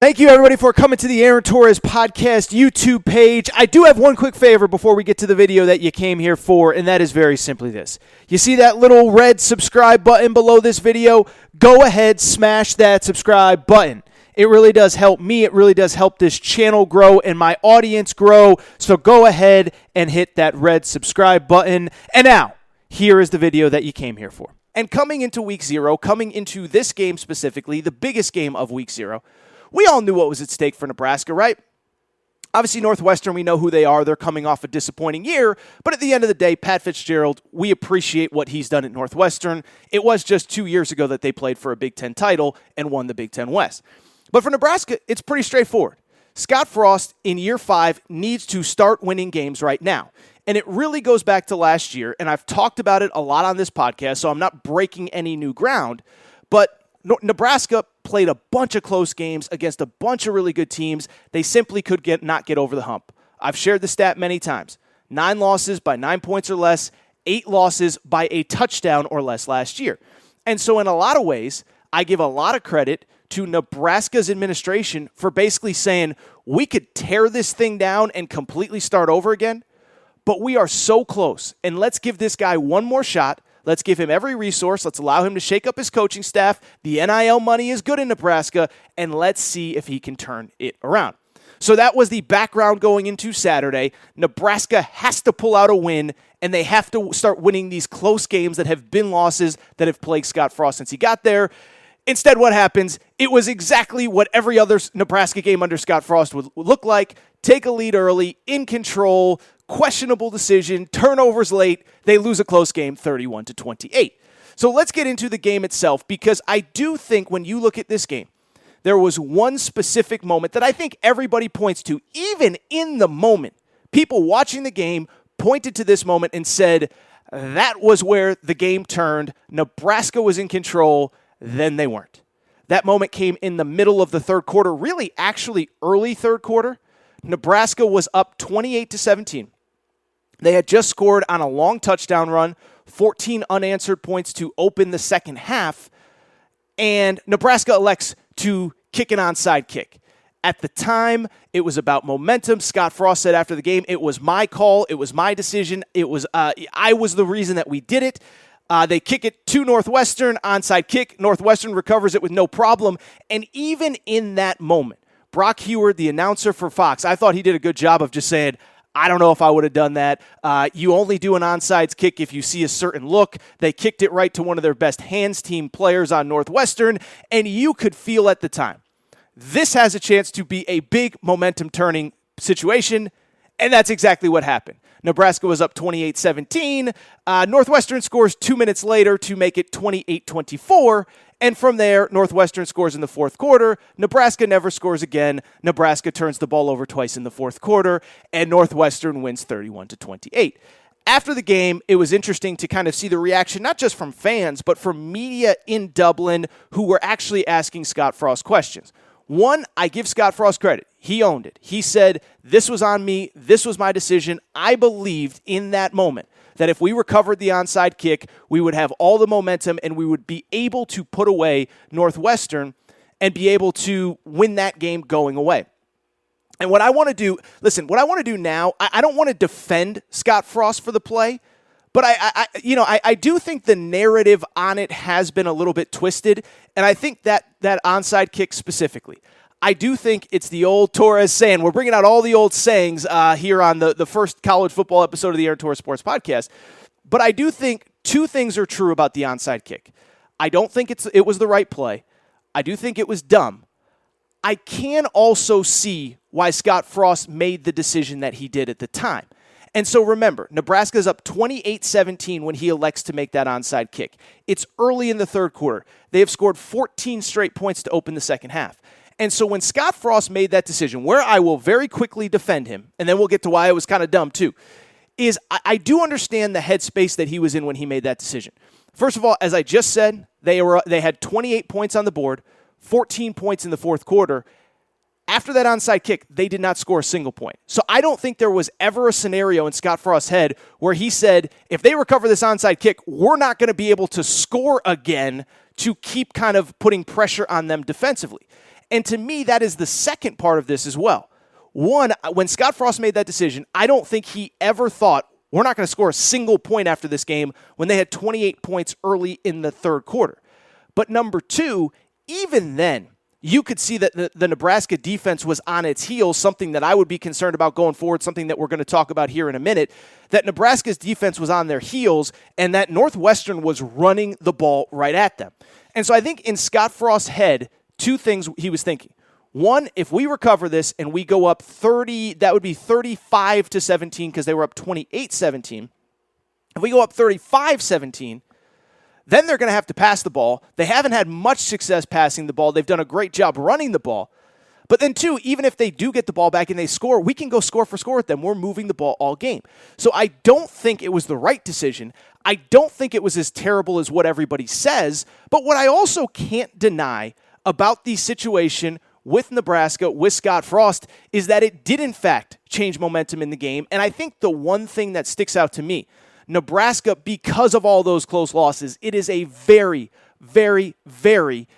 Thank you, everybody, for coming to the Aaron Torres Podcast YouTube page. I do have one quick favor before we get to the video that you came here for, and that is very simply this. You see that little red subscribe button below this video? Go ahead, smash that subscribe button. It really does help me. It really does help this channel grow and my audience grow. So go ahead and hit that red subscribe button. And now, here is the video that you came here for. And coming into week 0, coming into this game specifically, the biggest game of week 0, we all knew what was at stake for Nebraska, right? Obviously, Northwestern, we know who they are. They're coming off a disappointing year. But at the end of the day, Pat Fitzgerald, we appreciate what he's done at Northwestern. It was just 2 years ago that they played for a Big Ten title and won the Big Ten West. But for Nebraska, it's pretty straightforward. Scott Frost, in year 5, needs to start winning games right now. And it really goes back to last year, and I've talked about it a lot on this podcast, so I'm not breaking any new ground. But Nebraska played a bunch of close games against a bunch of really good teams. They simply could not get over the hump. I've shared the stat many times. 9 losses by 9 points or less, 8 losses by a touchdown or less last year. And so in a lot of ways, I give a lot of credit to Nebraska's administration for basically saying, we could tear this thing down and completely start over again, but we are so close. And let's give this guy one more shot. Let's give him every resource. Let's allow him to shake up his coaching staff. The NIL money is good in Nebraska, and let's see if he can turn it around. So that was the background going into Saturday. Nebraska has to pull out a win, and they have to start winning these close games that have been losses that have plagued Scott Frost since he got there. Instead, what happens? It was exactly what every other Nebraska game under Scott Frost would look like. Take a lead early, in control, questionable decision, turnovers late. They lose a close game, 31-28. So let's get into the game itself, because I do think when you look at this game, there was one specific moment that I think everybody points to, even in the moment. People watching the game pointed to this moment and said, that was where the game turned. Nebraska was in control. Then they weren't. That moment came in the middle of the third quarter, really actually early third quarter. Nebraska was up 28-17. They had just scored on a long touchdown run, 14 unanswered points to open the second half, and Nebraska elects to kick an onside kick. At the time, it was about momentum. Scott Frost said after the game, it was my call, it was my decision, I was the reason that we did it. They kick it to Northwestern, onside kick. Northwestern recovers it with no problem. And even in that moment, Brock Heward, the announcer for Fox, I thought he did a good job of just saying, I don't know if I would have done that. You only do an onside kick if you see a certain look. They kicked it right to one of their best hands team players on Northwestern, and you could feel at the time, this has a chance to be a big momentum-turning situation, and that's exactly what happened. Nebraska was up 28-17. Northwestern scores 2 minutes later to make it 28-24. And from there, Northwestern scores in the fourth quarter. Nebraska never scores again. Nebraska turns the ball over twice in the fourth quarter, and Northwestern wins 31-28. After the game, it was interesting to kind of see the reaction, not just from fans, but from media in Dublin who were actually asking Scott Frost questions. One, I give Scott Frost credit. He owned it. He said, this was on me. This was my decision. I believed in that moment that if we recovered the onside kick, we would have all the momentum and we would be able to put away Northwestern and be able to win that game going away. And what I want to do, what I want to do now, I don't want to defend Scott Frost for the play, but I do think the narrative on it has been a little bit twisted, and I think that onside kick specifically, I do think it's the old Torres saying. We're bringing out all the old sayings here on the first college football episode of the Aaron Torres Sports Podcast, but I do think two things are true about the onside kick. I don't think it was the right play. I do think it was dumb. I can also see why Scott Frost made the decision that he did at the time. And so remember, Nebraska's up 28-17 when he elects to make that onside kick. It's early in the third quarter. They have scored 14 straight points to open the second half. And so when Scott Frost made that decision, where I will very quickly defend him, and then we'll get to why it was kind of dumb too, is I do understand the headspace that he was in when he made that decision. First of all, as I just said, they had 28 points on the board, 14 points in the fourth quarter. After that onside kick, they did not score a single point. So I don't think there was ever a scenario in Scott Frost's head where he said, if they recover this onside kick, we're not going to be able to score again to keep kind of putting pressure on them defensively. And to me, that is the second part of this as well. One, when Scott Frost made that decision, I don't think he ever thought, we're not going to score a single point after this game when they had 28 points early in the third quarter. But number two, even then, you could see that the Nebraska defense was on its heels, something that I would be concerned about going forward, something that we're going to talk about here in a minute, that Nebraska's defense was on their heels and that Northwestern was running the ball right at them. And so I think in Scott Frost's head, two things he was thinking. One, if we recover this and we go up 30, that would be 35-17 because they were up 28-17. If we go up 35-17, then they're going to have to pass the ball. They haven't had much success passing the ball. They've done a great job running the ball. But then, two, even if they do get the ball back and they score, we can go score for score with them. We're moving the ball all game. So I don't think it was the right decision. I don't think it was as terrible as what everybody says. But what I also can't deny about the situation with Nebraska, with Scott Frost, is that it did, in fact, change momentum in the game. And I think the one thing that sticks out to me, Nebraska, because of all those close losses, it is a very, very, very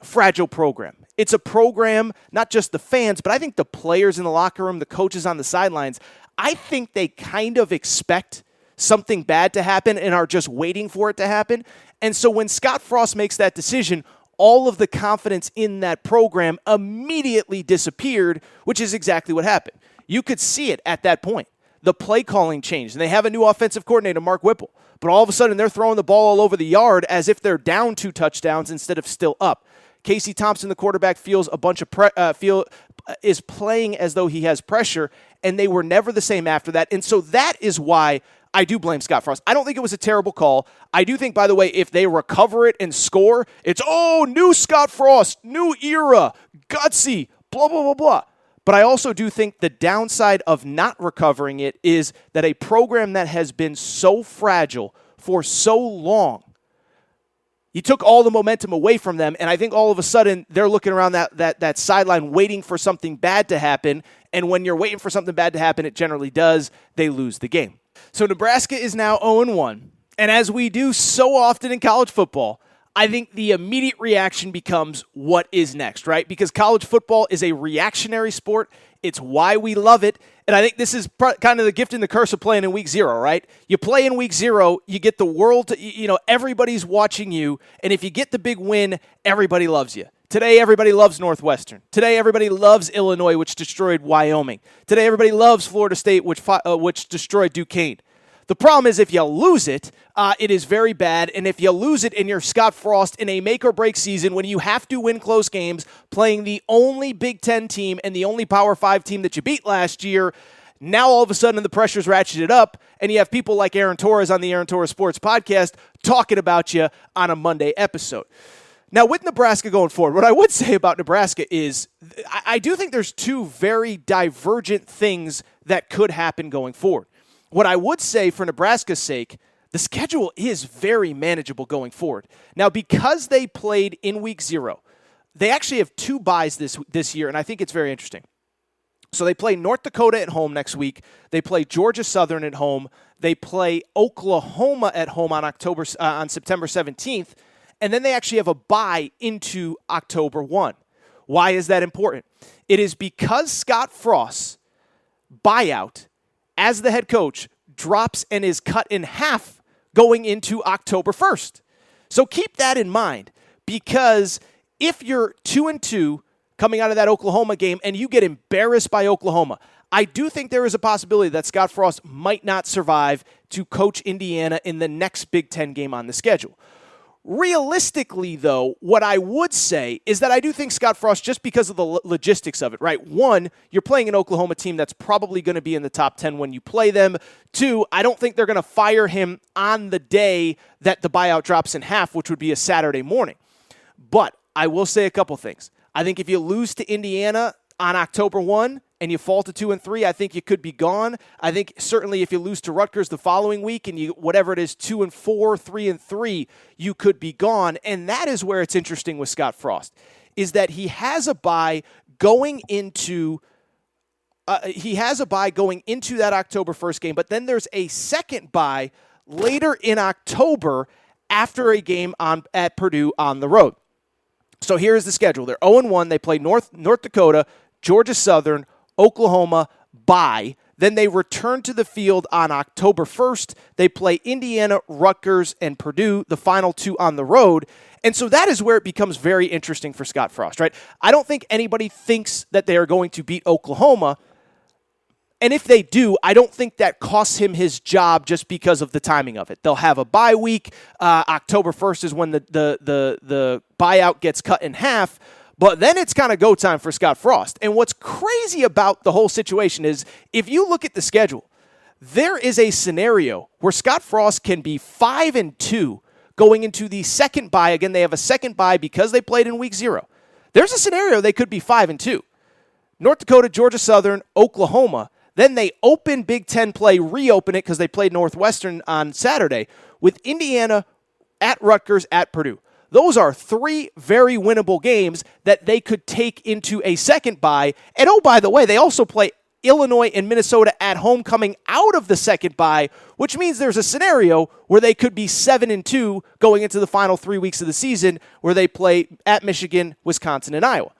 fragile program. It's a program, not just the fans, but I think the players in the locker room, the coaches on the sidelines, I think they kind of expect something bad to happen and are just waiting for it to happen. And so when Scott Frost makes that decision, all of the confidence in that program immediately disappeared, which is exactly what happened. You could see it at that point. The play calling changed, and they have a new offensive coordinator, Mark Whipple. But all of a sudden, they're throwing the ball all over the yard as if they're down 2 touchdowns instead of still up. Casey Thompson, the quarterback, feels a bunch of is playing as though he has pressure, and they were never the same after that. And so that is why I do blame Scott Frost. I don't think it was a terrible call. I do think, by the way, if they recover it and score, it's, new Scott Frost, new era, gutsy, blah, blah, blah, blah. But I also do think the downside of not recovering it is that a program that has been so fragile for so long, you took all the momentum away from them, and I think all of a sudden they're looking around that sideline waiting for something bad to happen, and when you're waiting for something bad to happen, it generally does, they lose the game. So Nebraska is now 0-1, and as we do so often in college football, I think the immediate reaction becomes what is next, right? Because college football is a reactionary sport. It's why we love it. And I think this is kind of the gift and the curse of playing in week 0, right? You play in week 0, you get the world, everybody's watching you. And if you get the big win, everybody loves you. Today, everybody loves Northwestern. Today, everybody loves Illinois, which destroyed Wyoming. Today, everybody loves Florida State, which destroyed Duquesne. The problem is if you lose it, it is very bad. And if you lose it and you're Scott Frost in a make-or-break season when you have to win close games, playing the only Big Ten team and the only Power 5 team that you beat last year, now all of a sudden the pressure's ratcheted up, and you have people like Aaron Torres on the Aaron Torres Sports Podcast talking about you on a Monday episode. Now, with Nebraska going forward, what I would say about Nebraska is I do think there's two very divergent things that could happen going forward. What I would say for Nebraska's sake, the schedule is very manageable going forward. Now, because they played in week 0, they actually have 2 byes this year, and I think it's very interesting. So they play North Dakota at home next week. They play Georgia Southern at home. They play Oklahoma at home on September 17th, and then they actually have a bye into October 1. Why is that important? It is because Scott Frost's buyout as the head coach drops and is cut in half going into October 1st. So keep that in mind, because if you're 2-2 coming out of that Oklahoma game and you get embarrassed by Oklahoma, I do think there is a possibility that Scott Frost might not survive to coach Indiana in the next Big Ten game on the schedule. Realistically, though, what I would say is that I do think Scott Frost, just because of the logistics of it, right? 1, you're playing an Oklahoma team that's probably going to be in the top 10 when you play them. 2, I don't think they're going to fire him on the day that the buyout drops in half, which would be a Saturday morning. But I will say a couple things. I think if you lose to Indiana on October 1 and you fall to 2-3, I think you could be gone. I think certainly if you lose to Rutgers the following week and you, whatever it is, 2-4, 3-3, you could be gone. And that is where it's interesting with Scott Frost, is that he has a bye going into that October 1st game, but then there's a second bye later in October after a game at Purdue on the road. So here's the schedule. They're 0-1. They play North Dakota, Georgia Southern, Oklahoma, bye. Then they return to the field on October 1st. They play Indiana, Rutgers, and Purdue, the final two on the road. And so that is where it becomes very interesting for Scott Frost, right? I don't think anybody thinks that they are going to beat Oklahoma. And if they do, I don't think that costs him his job just because of the timing of it. They'll have a bye week. October 1st is when the buyout gets cut in half. But then it's kind of go time for Scott Frost. And what's crazy about the whole situation is if you look at the schedule, there is a scenario where Scott Frost can be 5-2 going into the second bye. Again, they have a second bye because they played in week 0. There's a scenario they could be 5-2. North Dakota, Georgia Southern, Oklahoma. Then they open Big Ten play, reopen it because they played Northwestern on Saturday with Indiana at Rutgers at Purdue. Those are 3 very winnable games that they could take into a second bye. And oh, by the way, they also play Illinois and Minnesota at home coming out of the second bye, which means there's a scenario where they could be 7-2 going into the final 3 weeks of the season where they play at Michigan, Wisconsin, and Iowa.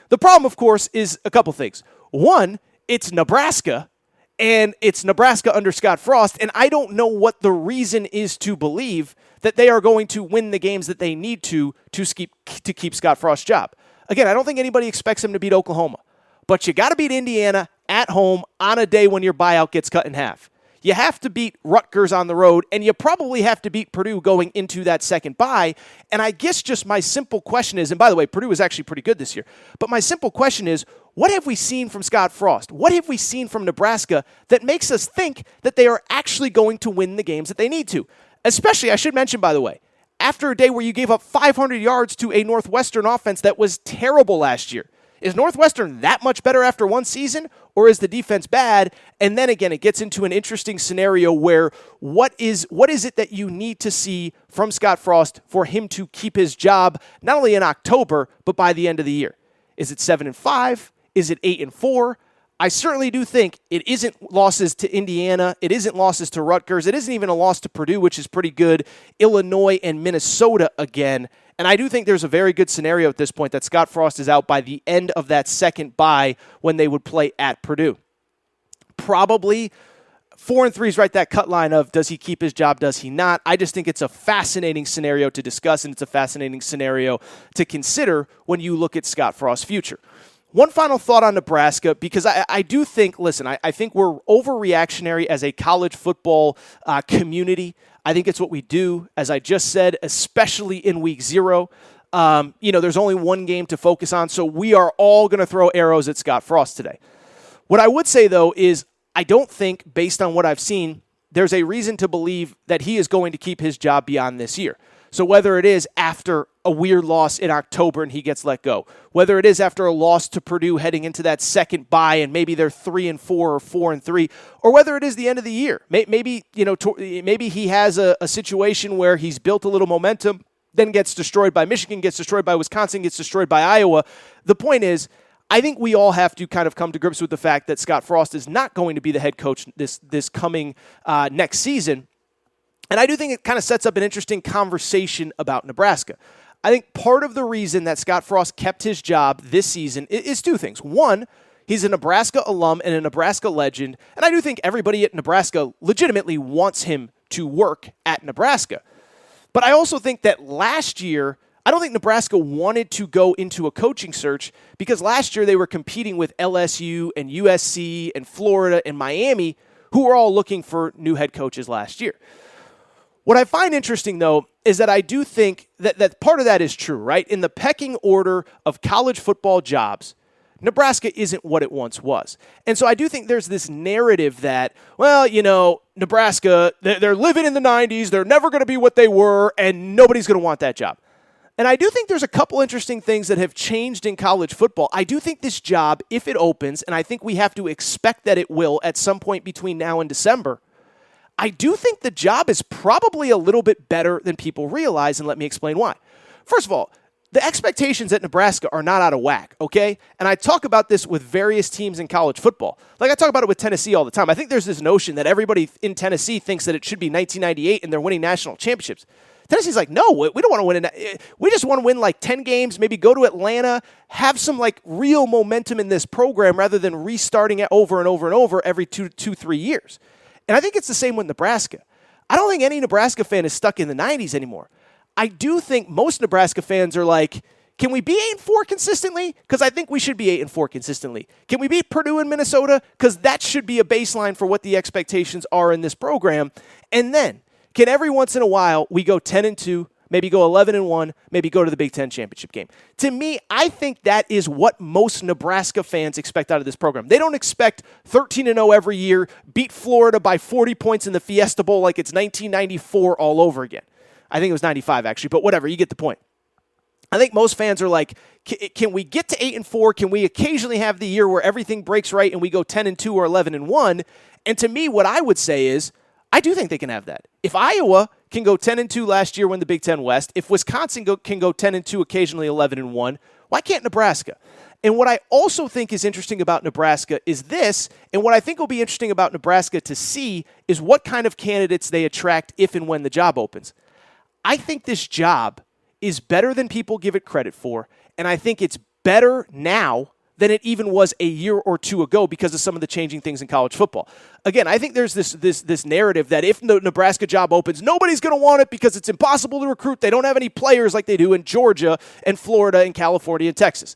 The problem, of course, is a couple things. One, it's Nebraska, and it's Nebraska under Scott Frost, and I don't know what the reason is to believe that they are going to win the games that they need to keep Scott Frost's job. Again, I don't think anybody expects him to beat Oklahoma, but you got to beat Indiana at home on a day when your buyout gets cut in half. You have to beat Rutgers on the road, and you probably have to beat Purdue going into that second bye. And I guess just my simple question is, and by the way, Purdue is actually pretty good this year, but my simple question is, what have we seen from Scott Frost? What have we seen from Nebraska that makes us think that they are actually going to win the games that they need to? Especially, I should mention, by the way, after a day where you gave up 500 yards to a Northwestern offense that was terrible last year. Is Northwestern that much better after one season, or is the defense bad? And then again, it gets into an interesting scenario where what is it that you need to see from Scott Frost for him to keep his job, not only in October, but by the end of the year? Is it 7-5? Is it 8-4? I certainly do think it isn't losses to Indiana. It isn't losses to Rutgers. It isn't even a loss to Purdue, which is pretty good. Illinois and Minnesota again. And I do think there's a very good scenario at this point that Scott Frost is out by the end of that second bye when they would play at Purdue. Probably 4-3 is right that cut line of does he keep his job, does he not? I just think it's a fascinating scenario to discuss, and it's a fascinating scenario to consider when you look at Scott Frost's future. One final thought on Nebraska, because I do think, listen, I think we're overreactionary as a college football community. I think it's what we do, as I just said, especially in week 0. There's only one game to focus on, so we are all going to throw arrows at Scott Frost today. What I would say, though, is I don't think, based on what I've seen, there's a reason to believe that he is going to keep his job beyond this year. So whether it is after a weird loss in October and he gets let go, whether it is after a loss to Purdue heading into that second bye and maybe they're 3-4 or 4-3, or whether it is the end of the year, maybe he has a situation where he's built a little momentum, then gets destroyed by Michigan, gets destroyed by Wisconsin, gets destroyed by Iowa. The point is, I think we all have to kind of come to grips with the fact that Scott Frost is not going to be the head coach this coming next season. And I do think it kind of sets up an interesting conversation about Nebraska. I think part of the reason that Scott Frost kept his job this season is 2 things. One, he's a Nebraska alum and a Nebraska legend, and I do think everybody at Nebraska legitimately wants him to work at Nebraska. But I also think that last year, I don't think Nebraska wanted to go into a coaching search because last year they were competing with LSU and USC and Florida and Miami, who were all looking for new head coaches last year. What I find interesting, though, is that I do think that part of that is true, right? In the pecking order of college football jobs, Nebraska isn't what it once was. And so I do think there's this narrative that, Nebraska, they're living in the 90s, they're never going to be what they were, and nobody's going to want that job. And I do think there's a couple interesting things that have changed in college football. I do think this job, if it opens, and I think we have to expect that it will at some point between now and December, I do think the job is probably a little bit better than people realize, and let me explain why. First of all, the expectations at Nebraska are not out of whack, okay? And I talk about this with various teams in college football. Like I talk about it with Tennessee all the time. I think there's this notion that everybody in Tennessee thinks that it should be 1998 and they're winning national championships. Tennessee's like, no, we don't want to win. We just want to win like 10 games, maybe go to Atlanta, have some like real momentum in this program rather than restarting it over and over and over every 3 years. And I think it's the same with Nebraska. I don't think any Nebraska fan is stuck in the 90s anymore. I do think most Nebraska fans are like, can we be 8-4 consistently? Because I think we should be 8-4 consistently. Can we beat Purdue and Minnesota? Because that should be a baseline for what the expectations are in this program. And then, can every once in a while we go 10-2, maybe go 11-1, maybe go to the Big Ten championship game? To me, I think that is what most Nebraska fans expect out of this program. They don't expect 13-0 every year, beat Florida by 40 points in the Fiesta Bowl like it's 1994 all over again. I think it was 95 actually, but whatever, you get the point. I think most fans are like, can we get to 8-4? Can we occasionally have the year where everything breaks right and we go 10-2 or 11-1? And to me, what I would say is, I do think they can have that. If Iowa can go 10-2 last year, win the Big Ten West, if Wisconsin can go 10-2, occasionally 11-1, why can't Nebraska? And what I also think is interesting about Nebraska is this, and what I think will be interesting about Nebraska to see is what kind of candidates they attract if and when the job opens. I think this job is better than people give it credit for, and I think it's better now than it even was a year or two ago because of some of the changing things in college football. Again, I think there's this narrative that if the Nebraska job opens, nobody's going to want it because it's impossible to recruit. They don't have any players like they do in Georgia and Florida and California and Texas.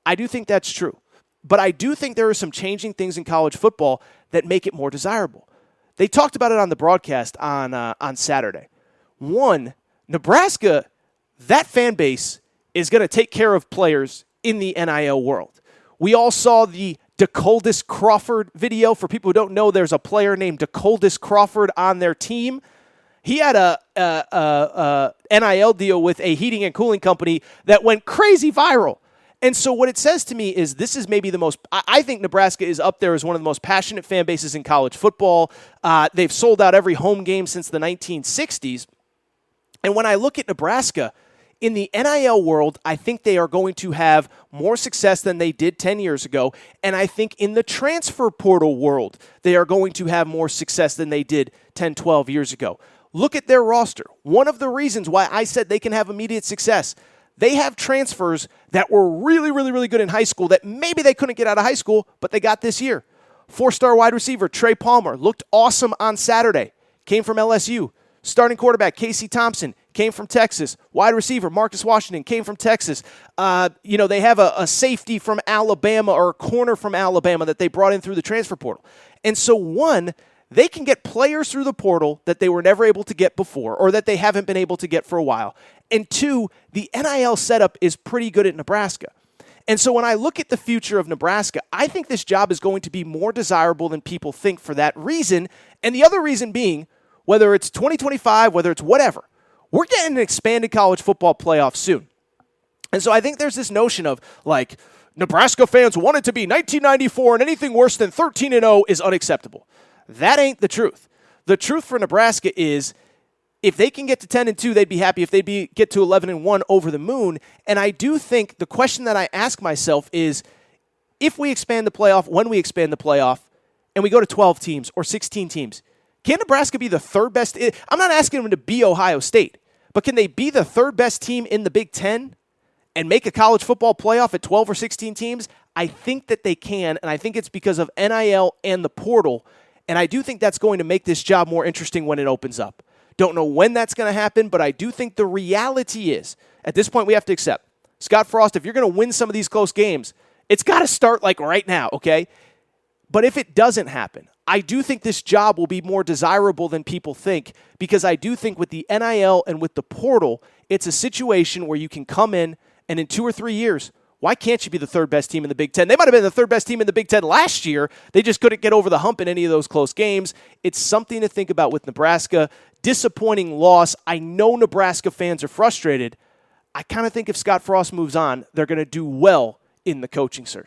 I do think that's true, but I do think there are some changing things in college football that make it more desirable. They talked about it on the broadcast on Saturday. One, Nebraska, that fan base is going to take care of players in the NIL world. We all saw the DeColdis Crawford video. For people who don't know, there's a player named DeColdis Crawford on their team. He had a NIL deal with a heating and cooling company that went crazy viral. And so what it says to me is this is maybe the most, I think Nebraska is up there as one of the most passionate fan bases in college football. They've sold out every home game since the 1960s. And when I look at Nebraska, in the NIL world, I think they are going to have more success than they did 10 years ago. And I think in the transfer portal world, they are going to have more success than they did 10, 12 years ago. Look at their roster. One of the reasons why I said they can have immediate success, they have transfers that were really, really, really good in high school that maybe they couldn't get out of high school, but they got this year. 4-star wide receiver Trey Palmer looked awesome on Saturday. Came from LSU. Starting quarterback Casey Thompson came from Texas. Wide receiver Marcus Washington came from Texas. They have a safety from Alabama or a corner from Alabama that they brought in through the transfer portal. And so one, they can get players through the portal that they were never able to get before or that they haven't been able to get for a while. And two, the NIL setup is pretty good at Nebraska. And so when I look at the future of Nebraska, I think this job is going to be more desirable than people think for that reason. And the other reason being, whether it's 2025, whether it's whatever, we're getting an expanded college football playoff soon. And so I think there's this notion of, like, Nebraska fans want it to be 1994 and anything worse than 13-0 is unacceptable. That ain't the truth. The truth for Nebraska is if they can get to 10-2, they'd be happy. If they get to 11-1, over the moon. And I do think the question that I ask myself is if we expand the playoff, when we expand the playoff, and we go to 12 teams or 16 teams, can Nebraska be the third best? I'm not asking them to be Ohio State, but can they be the third best team in the Big Ten and make a college football playoff at 12 or 16 teams? I think that they can, and I think it's because of NIL and the portal, and I do think that's going to make this job more interesting when it opens up. Don't know when that's going to happen, but I do think the reality is, at this point we have to accept, Scott Frost, if you're going to win some of these close games, it's got to start like right now, okay? But if it doesn't happen, I do think this job will be more desirable than people think because I do think with the NIL and with the portal, it's a situation where you can come in and in 2 or 3 years, why can't you be the third best team in the Big Ten? They might have been the third best team in the Big Ten last year. They just couldn't get over the hump in any of those close games. It's something to think about with Nebraska. Disappointing loss. I know Nebraska fans are frustrated. I kind of think if Scott Frost moves on, they're going to do well in the coaching search.